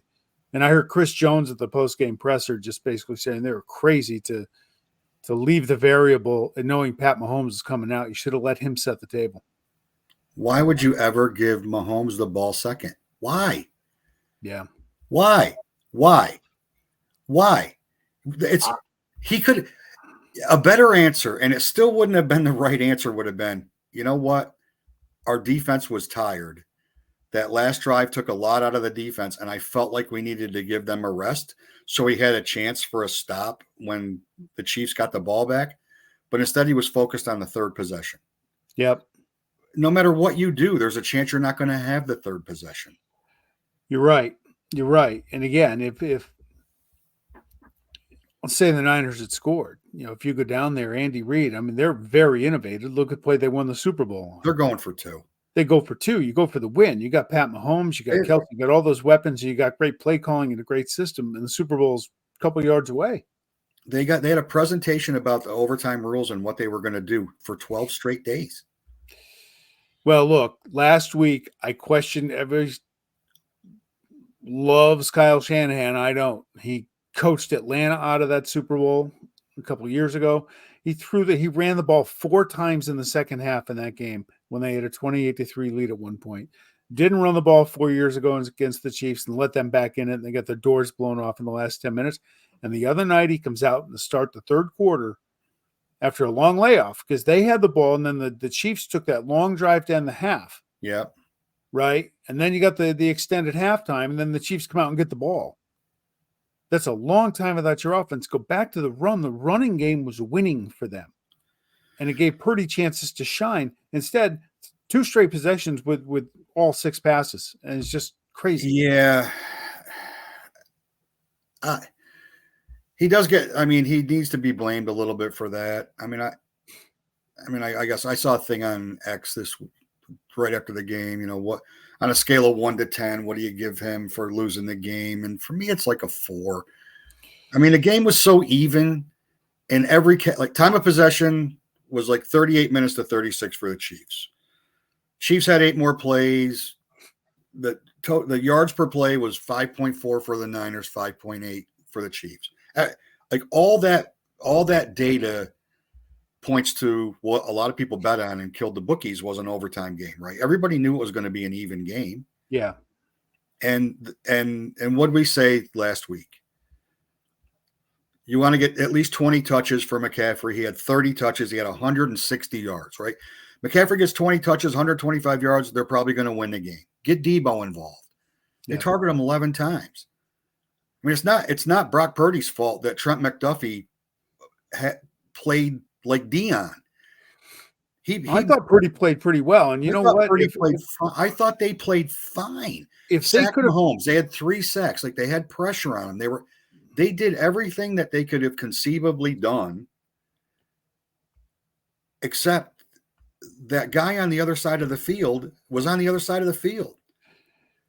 And I heard Chris Jones at the post-game presser just basically saying they were crazy to leave the variable and knowing Pat Mahomes is coming out. You should have let him set the table. Why would you ever give Mahomes the ball second? Why? Yeah. Why? He could a better answer, and it still wouldn't have been the right answer, would have been, you know what? Our defense was tired. That last drive took a lot out of the defense, and I felt like we needed to give them a rest so he had a chance for a stop when the Chiefs got the ball back. But instead, he was focused on the third possession. Yep. No matter what you do, there's a chance you're not going to have the third possession. You're right. And again, if let's say the Niners had scored, if you go down there, Andy Reid, I mean, they're very innovative. Look at the play they won the Super Bowl on. They're going for two. They go for two. You go for the win. You got Pat Mahomes. You got Kelsey. You got all those weapons. You got great play calling and a great system. And the Super Bowl's a couple yards away. They had a presentation about the overtime rules and what they were going to do for 12 straight days. Well, look, last week I questioned everybody loves Kyle Shanahan. I don't. He coached Atlanta out of that Super Bowl a couple of years ago. He ran the ball 4 times in the second half in that game when they had a 28-3 lead at one point. Didn't run the ball 4 years ago against the Chiefs and let them back in it, and they got their doors blown off in the last 10 minutes. And the other night he comes out to start the third quarter after a long layoff because they had the ball, and then the Chiefs took that long drive to end the half. Yep. Right? And then you got the extended halftime, and then the Chiefs come out and get the ball. That's a long time without your offense. Go back to the run. The running game was winning for them. And it gave Purdy chances to shine. Instead, 2 straight possessions with all 6 passes. And it's just crazy. Yeah. He does he needs to be blamed a little bit for that. I guess I saw a thing on X right after the game, what on a scale of 1 to 10, what do you give him for losing the game? And for me, it's like a 4. The game was so even in every time of possession was like 38 minutes to 36 for the Chiefs. Chiefs had 8 more plays. The yards per play was 5.4 for the Niners, 5.8 for the Chiefs. All that data points to what a lot of people bet on and killed the bookies was an overtime game, right? Everybody knew it was going to be an even game. Yeah. And what did we say last week? You want to get at least 20 touches for McCaffrey. He had 30 touches. He had 160 yards, right? McCaffrey gets 20 touches, 125 yards. They're probably going to win the game. Get Debo involved. They target him 11 times. It's not Brock Purdy's fault that Trent McDuffie played like Dion. I thought Purdy played pretty well, and you know what? I thought they played fine. If they could have, Mahomes, they had 3 sacks. They had pressure on them. they did everything that they could have conceivably done, except that guy on the other side of the field was on the other side of the field.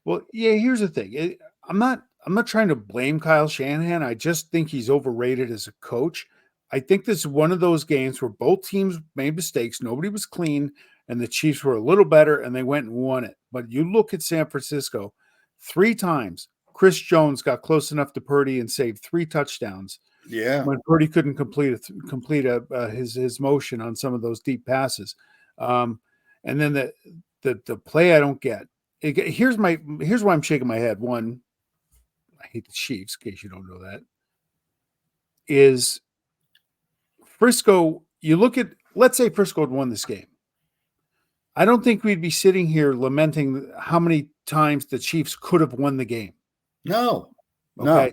Well, yeah, here's the thing. I'm not trying to blame Kyle Shanahan. I just think he's overrated as a coach. I think this is one of those games where both teams made mistakes. Nobody was clean, and the Chiefs were a little better, and they went and won it. But you look at San Francisco, 3 times Chris Jones got close enough to Purdy and saved 3 touchdowns. Yeah. When Purdy couldn't complete his motion on some of those deep passes. And then the play I don't get. Here's why I'm shaking my head. One, I hate the Chiefs, in case you don't know that, is Frisco. You look at, let's say Frisco had won this game. I don't think we'd be sitting here lamenting how many times the Chiefs could have won the game. No. Okay. No.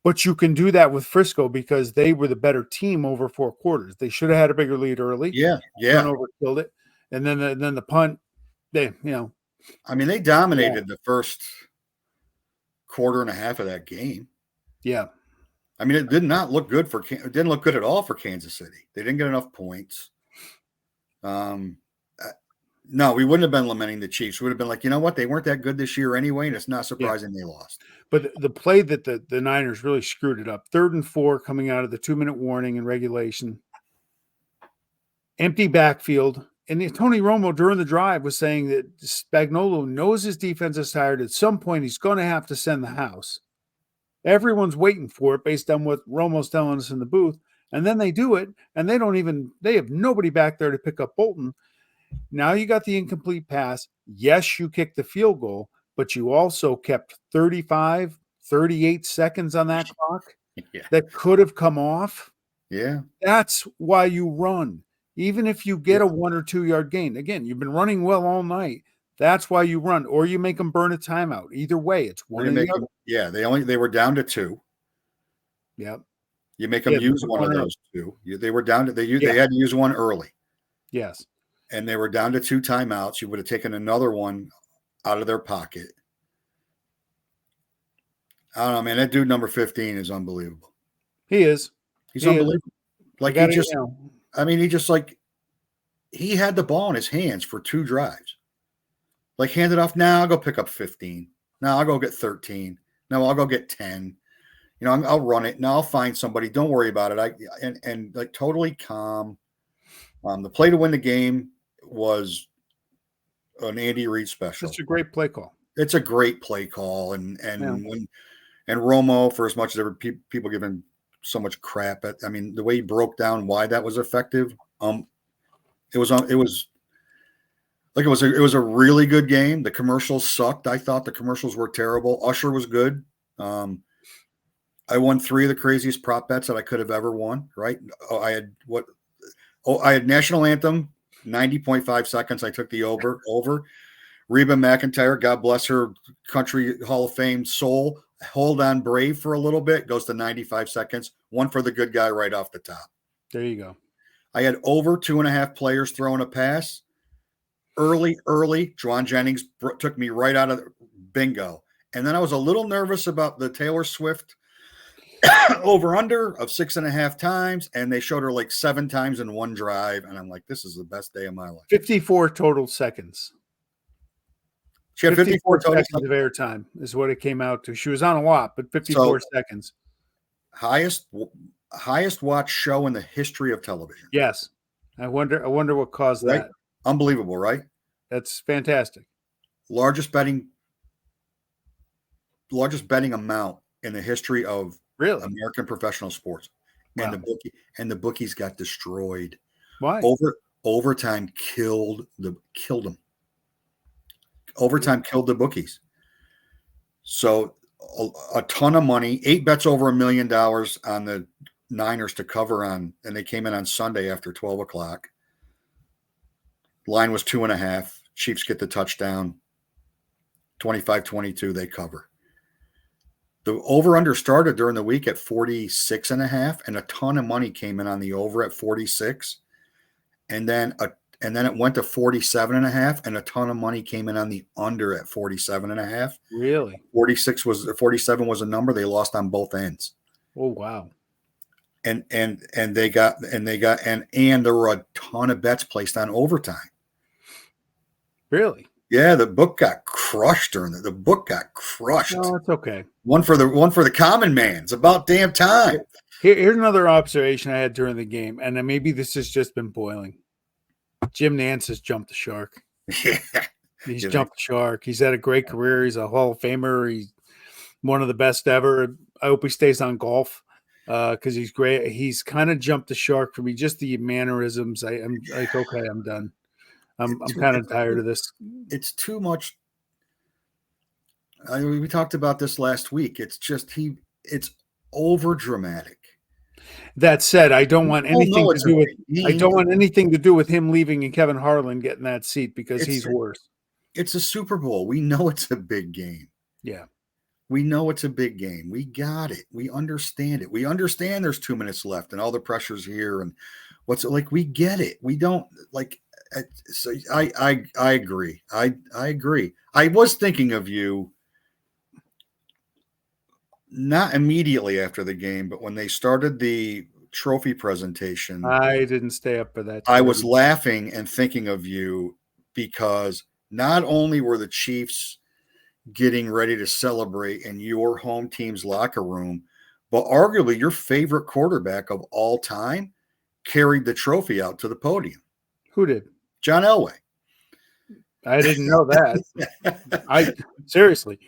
But you can do that with Frisco because they were the better team over 4 quarters. They should have had a bigger lead early. Yeah. Turnover killed it. And then the punt, they dominated the first quarter and a half of that game. Yeah. I mean, it did not look good it didn't look good at all for Kansas City. They didn't get enough points. No, we wouldn't have been lamenting the Chiefs. We would have been like, you know what? They weren't that good this year anyway, and it's not surprising they lost. But the play that the Niners really screwed it up. 3rd and 4 coming out of the 2-minute warning in regulation. Empty backfield. And Tony Romo during the drive was saying that Spagnuolo knows his defense is tired. At some point, he's going to have to send the house. Everyone's waiting for it based on what Romo's telling us in the booth. And then they do it, and they have nobody back there to pick up Bolton. Now you got the incomplete pass. Yes, you kicked the field goal, but you also kept 35, 38 seconds on that clock that could have come off. Yeah. That's why you run. Even if you get a 1 or 2 yard gain. Again, you've been running well all night. That's why you run, or you make them burn a timeout. Either way, it's one or the other. Yeah, they were down to 2. Yep. You make them use one of those 2. They were down to they had to use one early. Yes. And they were down to 2 timeouts. You would have taken another one out of their pocket. I don't know, man. That dude number 15 is unbelievable. He is. He's unbelievable. Like he had the ball in his hands for 2 drives. Like, hand it off. Now I'll go pick up 15. Now I'll go get 13. No, I'll go get 10. You know, I'll run it. Now I'll find somebody. Don't worry about it. And like totally calm. The play to win the game was an Andy Reid special. It's a great play call. It's a great play call, and Romo, for as much as people give him so much crap, the way he broke down why that was effective, it was a really good game. The commercials sucked. I thought the commercials were terrible. Usher was good. I won 3 of the craziest prop bets that I could have ever won. Right? I had National Anthem, 90.5 seconds. I took the over. Reba McEntire, God bless her, Country Hall of Fame soul. Hold on, Brave for a little bit, goes to 95 seconds. One for the good guy right off the top. There you go. I had over 2.5 players throwing a pass. Early. Juwan Jennings took me right out of bingo. And then I was a little nervous about the Taylor Swift over-under of 6.5 times, and they showed her like 7 times in one drive. And I'm like, this is the best day of my life. 54 total seconds. She had 54 seconds of airtime is what it came out to. She was on a lot, but 54 seconds. Highest watched show in the history of television. Yes. I wonder what caused that. Unbelievable, right? That's fantastic. Largest betting amount in the history of American professional sports. Wow. And the bookies got destroyed. Why? Overtime killed them. Overtime killed the bookies. So a ton of money, 8 bets over $1 million on the Niners to cover on, and they came in on Sunday after 12 o'clock. Line was 2.5. Chiefs get the touchdown. 25-22, they cover. The over-under started during the week at 46.5, and a ton of money came in on the over at 46. And then it went to 47.5, and a ton of money came in on the under at 47.5. Really? 47 was a number they lost on both ends. Oh, wow. And there were a ton of bets placed on overtime. Really? Yeah, the book got crushed the book got crushed. No, it's okay. One for the common man. It's about damn time. Here's another observation I had during the game, and maybe this has just been boiling. Jim Nantz has jumped the shark. Yeah. He's jumped the shark. He's had a great career. He's a Hall of Famer. He's one of the best ever. I hope he stays on golf because he's great. He's kind of jumped the shark for me. Just the mannerisms. I'm like, okay, I'm done. I'm kind of tired of this. It's too much. We talked about this last week. It's just it's over dramatic. That said, I don't want anything to do with. I don't want anything to do with him leaving and Kevin Harlan getting that seat because he's worse. It's a Super Bowl. We know it's a big game. Yeah. We know it's a big game. We got it. We understand it. We understand there's 2 minutes left and all the pressure's here and what's it like. We get it. We don't like. So I agree. I agree. I was thinking of you. Not immediately after the game, but when they started the trophy presentation, I didn't stay up for that. I was laughing and thinking of you because not only were the Chiefs getting ready to celebrate in your home team's locker room, but arguably your favorite quarterback of all time carried the trophy out to the podium. Who did? John Elway. I didn't know that. Seriously,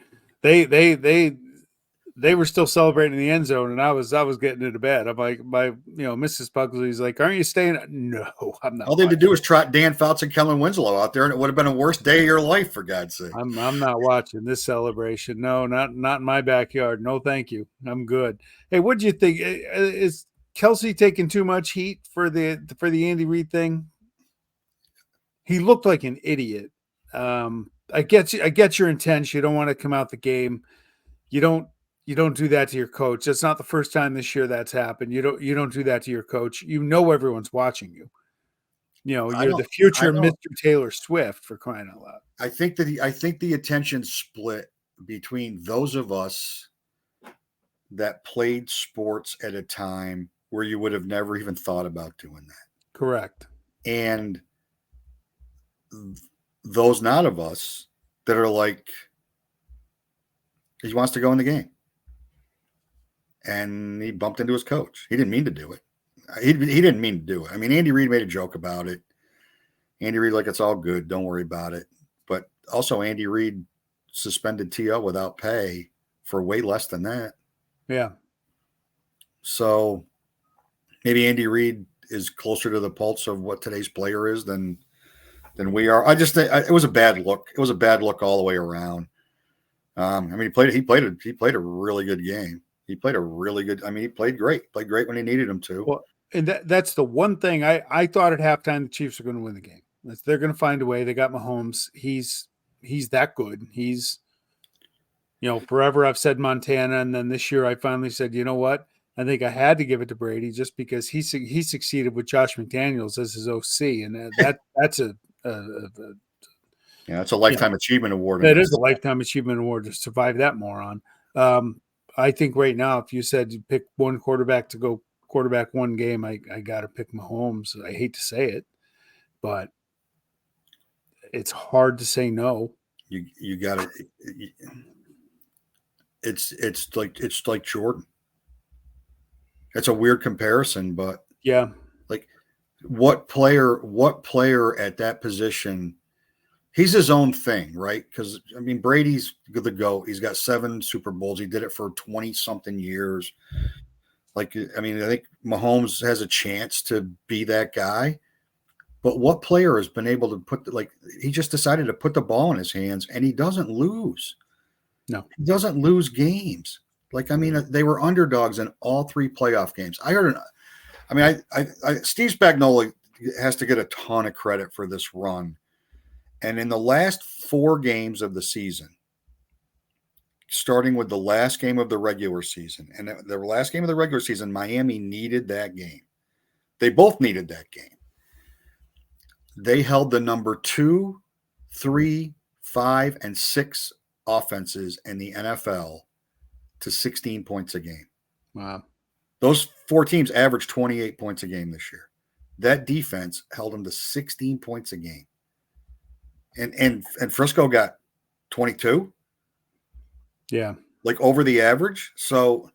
they were still celebrating in the end zone, and I was getting into bed. I'm like, Mrs. Pugsley's like, "Aren't you staying?" No, I'm not. All they had to do was trot Dan Fouts and Kellen Winslow out there, and it would have been a worst day of your life, for God's sake. I'm not watching this celebration. No, not in my backyard. No, thank you. I'm good. Hey, what do you think? Is Kelsey taking too much heat for the Andy Reid thing? He looked like an idiot. I get your intent. You don't want to come out the game. You don't do that to your coach. That's not the first time this year that's happened. You don't do that to your coach. You know everyone's watching you. You're the future Mr. Taylor Swift, for crying out loud. I think the attention split between those of us that played sports at a time where you would have never even thought about doing that. Correct. And those not of us that are like, he wants to go in the game. And he bumped into his coach. He didn't mean to do it. He didn't mean to do it. I mean, Andy Reid made a joke about it. Andy Reid, like, it's all good. Don't worry about it. But also Andy Reid suspended T.O. without pay for way less than that. Yeah. So maybe Andy Reid is closer to the pulse of what today's player is than we are. I just think it was a bad look. It was a bad look all the way around. I mean, he played a really good game. He played he played great. Played great when he needed him to. Well, and that's the one thing I thought at halftime the Chiefs are going to win the game. They're going to find a way. They got Mahomes. He's that good. He's, forever I've said Montana, and then this year I finally said, you know what? I think I had to give it to Brady just because he succeeded with Josh McDaniels as his OC, and that's it's a lifetime achievement award. That is a lifetime achievement award to survive that moron. I think right now, if you said you pick one quarterback to go quarterback one game, I got to pick Mahomes. I hate to say it, but it's hard to say no. You got it. It's like Jordan. It's a weird comparison, but yeah, like what player at that position? He's his own thing, right? Because, I mean, Brady's the GOAT. He's got 7 Super Bowls. He did it for 20-something years. Like, I mean, I think Mahomes has a chance to be that guy. But what player has been able to he just decided to put the ball in his hands, and he doesn't lose. No. He doesn't lose games. Like, I mean, they were underdogs in all 3 playoff games. Steve Spagnuolo has to get a ton of credit for this run. And in the last 4 games of the season, starting with the last game of the regular season, and the last game of the regular season, Miami needed that game. They both needed that game. They held the number 2, 3, 5, and 6 offenses in the NFL to 16 points a game. Wow. Those 4 teams averaged 28 points a game this year. That defense held them to 16 points a game. And Frisco got 22. Yeah. Like over the average. So,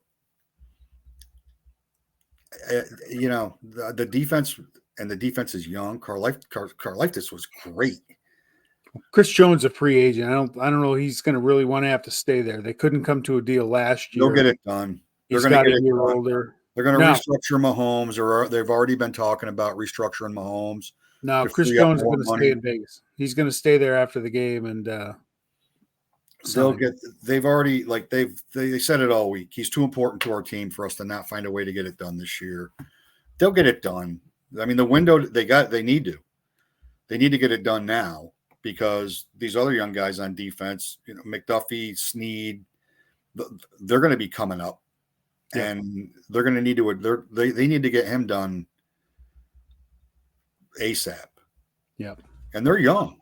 the defense, and the defense is young. Karlaftis was great. Chris Jones, a free agent. I don't know. He's going to really want to have to stay there. They couldn't come to a deal last year. They'll get it done. He's got a year older. They're going to restructure Mahomes, or they've already been talking about restructuring Mahomes. No, Chris Jones is going to stay in Vegas. He's going to stay there after the game, and they've already, like, they said it all week. He's too important to our team for us to not find a way to get it done this year. They'll get it done. I mean, the window they need to get it done now, because these other young guys on defense, McDuffie, Snead, they're going to be coming up. Yeah. And they're going to need to. They need to get him done ASAP. Yeah, and they're young.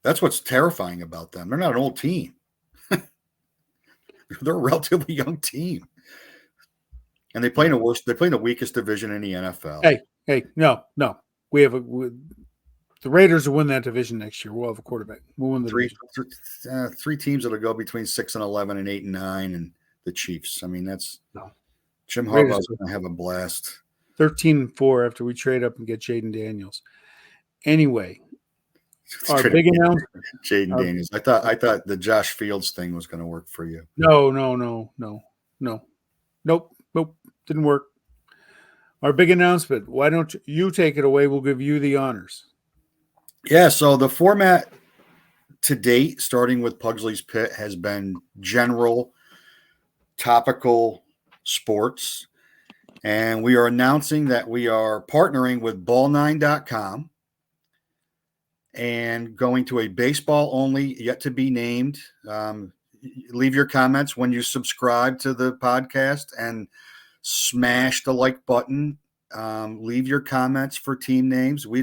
That's what's terrifying about them. They're not an old team. They're a relatively young team, and they play in the weakest division in the NFL. Hey, no. The Raiders will win that division next year. We'll have a quarterback. We'll win the division. 3 teams that'll go between 6-11 and 8-9, and the Chiefs. I mean, Jim Harbaugh's going to have a blast. 13-4 after we trade up and get Jaden Daniels. Anyway, our big announcement. Jaden Daniels. I thought the Josh Fields thing was going to work for you. No. Nope. Didn't work. Our big announcement. Why don't you take it away? We'll give you the honors. Yeah, so the format to date, starting with Pugsley's Pit, has been general, topical sports. And we are announcing that we are partnering with ball9.com and going to a baseball only, yet to be named. Leave your comments when you subscribe to the podcast and smash the like button. Leave your comments for team names. We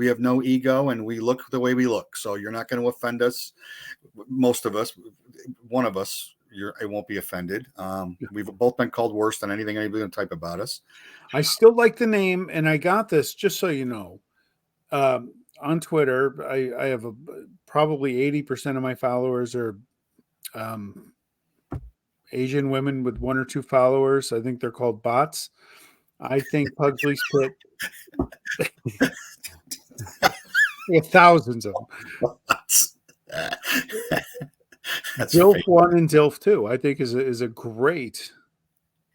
have no ego, and we look the way we look. So you're not going to offend us. Most of us, one of us, it won't be offended. We've both been called worse than anything anybody's going to type about us. I still like the name, and I got this, just so you know. On Twitter, I have probably 80% of my followers are Asian women with 1 or 2 followers. I think they're called bots. I think Pugsley's Pit. We have thousands of them. DILF 1 and DILF 2, I think, is a great.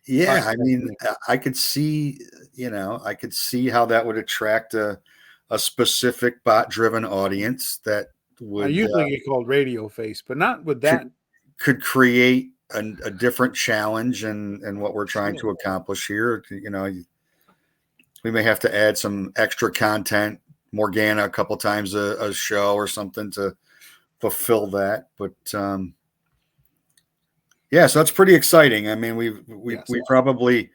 Yeah, I mean, I could see, how that would attract a specific bot-driven audience that would. I usually get called Radio Face, but not with that. Could create a different challenge and what we're trying to accomplish here. We may have to add some extra content, Morgana a couple times a show or something to fulfill that. But so that's pretty exciting. I mean, we probably,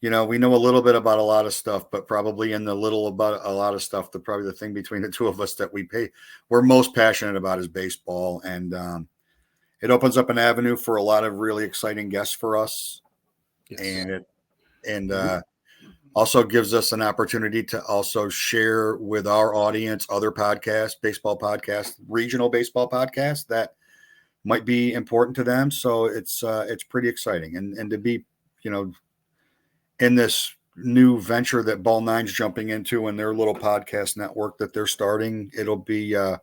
we know a little bit about a lot of stuff, but probably in the little about a lot of stuff, probably the thing between the two of us that we're most passionate about is baseball. And it opens up an avenue for a lot of really exciting guests for us. Yes. And also gives us an opportunity to also share with our audience other podcasts, baseball podcasts, regional baseball podcasts that might be important to them. So it's pretty exciting. And to be, in this new venture that Ball 9's jumping into and their little podcast network that they're starting, it'll be a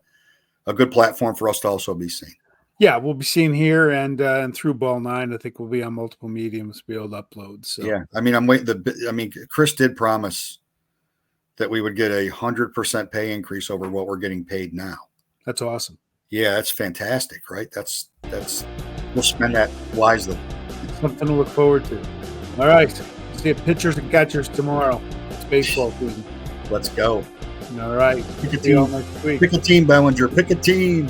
good platform for us to also be seen. Yeah, we'll be seen here and through Ball 9. I think we'll be on multiple mediums to be able to upload. So yeah, I mean, I'm waiting. Chris did promise that we would get 100% pay increase over what we're getting paid now. That's awesome. Yeah, that's fantastic, right? That's we'll spend that wisely. Something to look forward to. All right, see you pitchers and catchers tomorrow. It's baseball season. Let's go. All right. Pick a team. Pick a team, Bellinger. Pick a team.